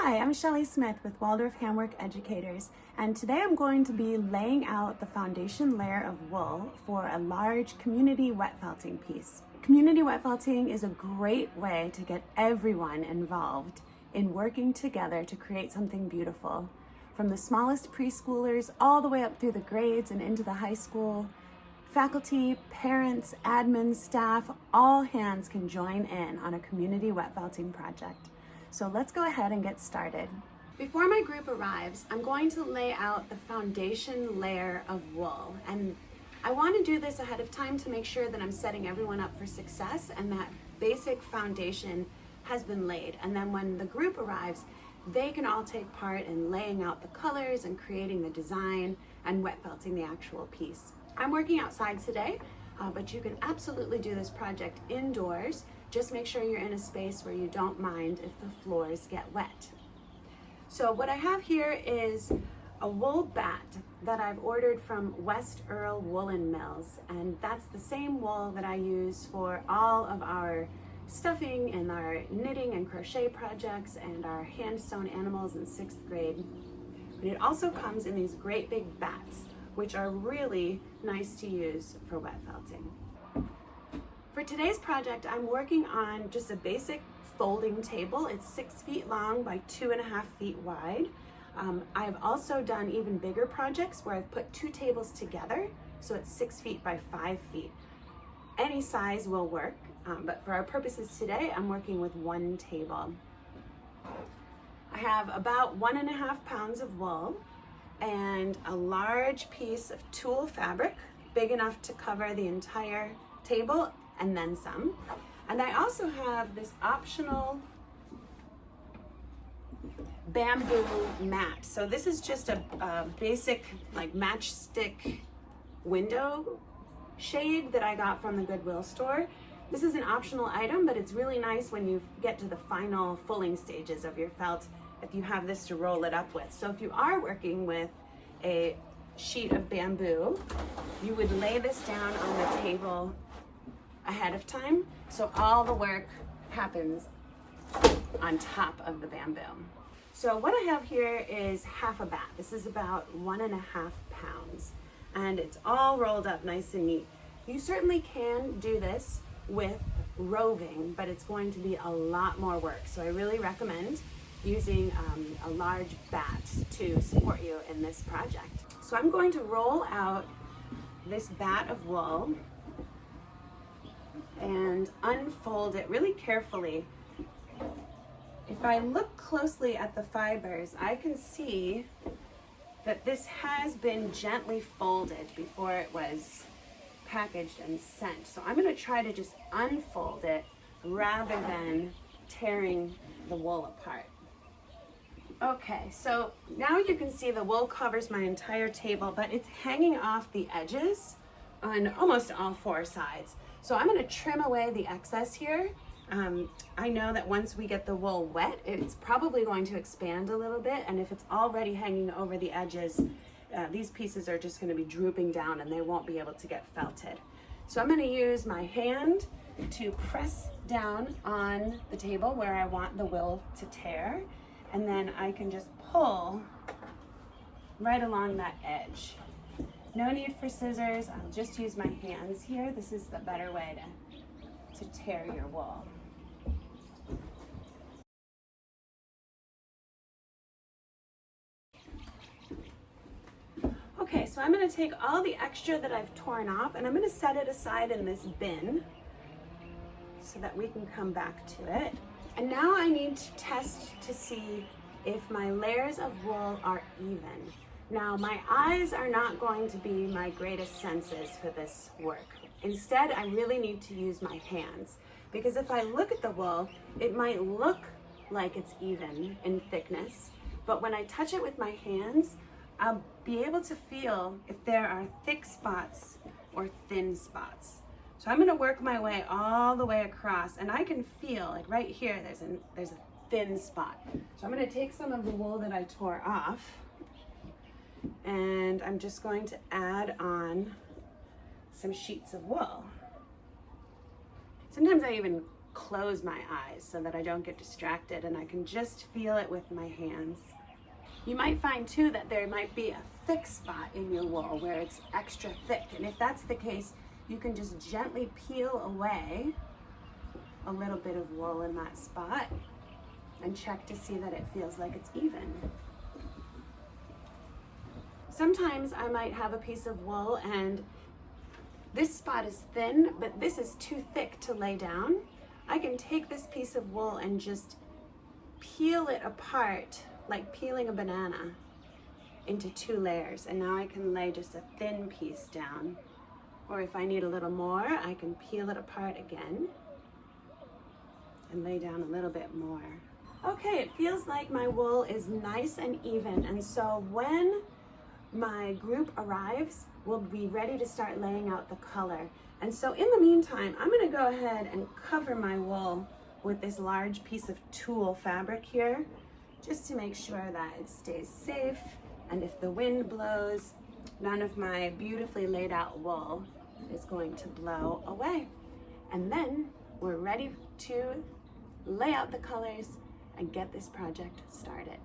Hi, I'm Shelley Smith with Waldorf Handwork Educators, and today I'm going to be laying out the foundation layer of wool for a large community wet felting piece. Community wet felting is a great way to get everyone involved in working together to create something beautiful. From the smallest preschoolers all the way up through the grades and into the high school, faculty, parents, admin, staff, all hands can join in on a community wet felting project. So let's go ahead and get started. Before my group arrives, I'm going to lay out the foundation layer of wool. And I want to do this ahead of time to make sure that I'm setting everyone up for success and that basic foundation has been laid. And then when the group arrives, they can all take part in laying out the colors and creating the design and wet felting the actual piece. I'm working outside today, but you can absolutely do this project indoors. Just make sure you're in a space where you don't mind if the floors get wet. So what I have here is a wool bat that I've ordered from West Earl Woolen Mills, and that's the same wool that I use for all of our stuffing and our knitting and crochet projects and our hand sewn animals in 6th grade. But it also comes in these great big bats, which are really nice to use for wet felting. For today's project, I'm working on just a basic folding table. It's 6 feet long by 2.5 feet wide. I've also done even bigger projects where I've put 2 tables together, so it's 6 feet by 5 feet. Any size will work, but for our purposes today, I'm working with 1 table. I have about 1.5 pounds of wool and a large piece of tulle fabric, big enough to cover the entire table and then some. And I also have this optional bamboo mat. So this is just a basic like matchstick window shade that I got from the Goodwill store. This is an optional item, but it's really nice when you get to the final fulling stages of your felt if you have this to roll it up with. So if you are working with a sheet of bamboo, you would lay this down on the table ahead of time, so all the work happens on top of the bamboo. So what I have here is half a bat. This is about 1.5 pounds, and it's all rolled up nice and neat. You certainly can do this with roving, but it's going to be a lot more work. So I really recommend using a large bat to support you in this project. So I'm going to roll out this bat of wool and unfold it really carefully. If I look closely at the fibers, I can see that this has been gently folded before it was packaged and sent. So I'm going to try to just unfold it rather than tearing the wool apart. Okay, so now you can see the wool covers my entire table, but it's hanging off the edges on almost all 4 sides. So I'm going to trim away the excess here. I know that once we get the wool wet, it's probably going to expand a little bit, and if it's already hanging over the edges, these pieces are just going to be drooping down and they won't be able to get felted. So I'm going to use my hand to press down on the table where I want the wool to tear, and then I can just pull right along that edge. No need for scissors, I'll just use my hands here. This is the better way to tear your wool. Okay, so I'm going to take all the extra that I've torn off and I'm going to set it aside in this bin so that we can come back to it. And now I need to test to see if my layers of wool are even. Now, my eyes are not going to be my greatest senses for this work. Instead, I really need to use my hands, because if I look at the wool, it might look like it's even in thickness, but when I touch it with my hands, I'll be able to feel if there are thick spots or thin spots. So I'm going to work my way all the way across, and I can feel, like right here, there's a thin spot. So I'm going to take some of the wool that I tore off, and I'm just going to add on some sheets of wool. Sometimes I even close my eyes so that I don't get distracted and I can just feel it with my hands. You might find too that there might be a thick spot in your wool where it's extra thick, and if that's the case, you can just gently peel away a little bit of wool in that spot and check to see that it feels like it's even. Sometimes I might have a piece of wool and this spot is thin, but this is too thick to lay down. I can take this piece of wool and just peel it apart, like peeling a banana, into 2 layers. And now I can lay just a thin piece down. Or if I need a little more, I can peel it apart again and lay down a little bit more. Okay, it feels like my wool is nice and even. And so when my group arrives, we'll be ready to start laying out the color. And so in the meantime, I'm gonna go ahead and cover my wool with this large piece of tulle fabric here, just to make sure that it stays safe. And if the wind blows, none of my beautifully laid out wool is going to blow away. And then we're ready to lay out the colors and get this project started.